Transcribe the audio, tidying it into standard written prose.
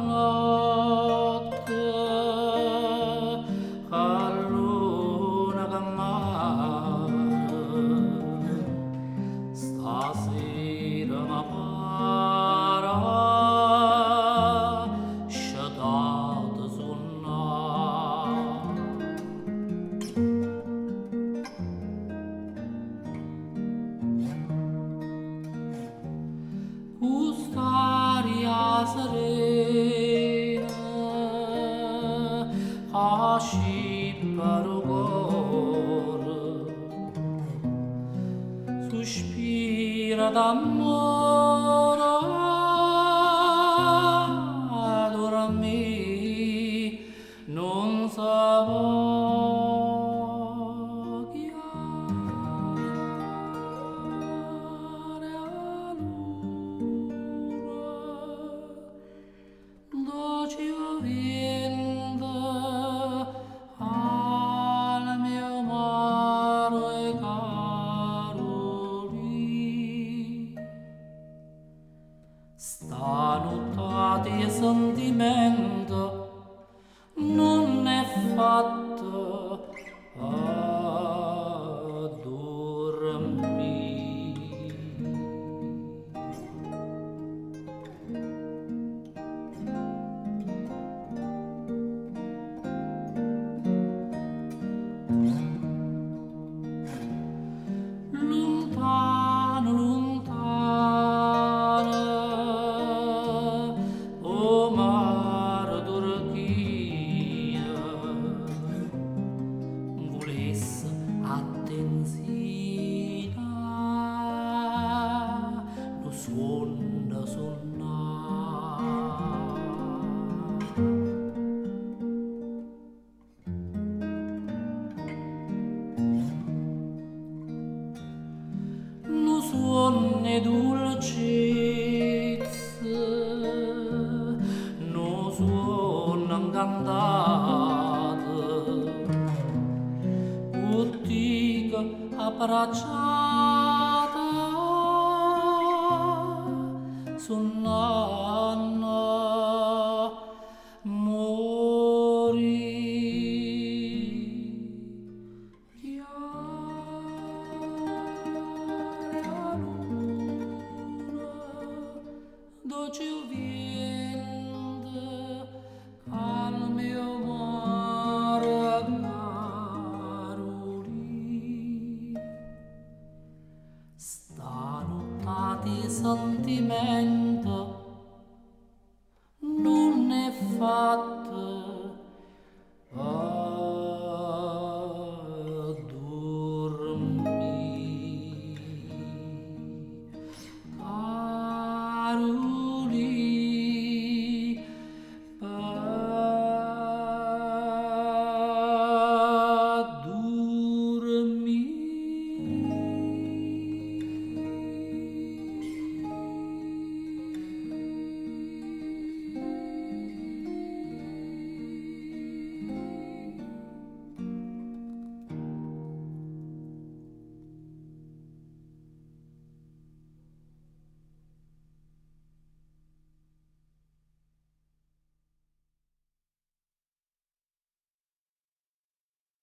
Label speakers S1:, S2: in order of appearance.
S1: notte a luna che mare stasera mi pare scetate suonare. Quest'aria serena asciutta il cuore, sospira d'amore, dormì non sa voghiare a dolce vento al mio mare caro lì. Stanotte di sentimento non è fatto a dormire. Lontano, lontano, o mare Turchia, volesse attenzione, lo suona suonare. Nu suonne dolcezza, nu suona incantata, uttica abbracciata, suonanno morì. Dolce vento al mio mare caro lì. Stanotte di sentimento non è fatta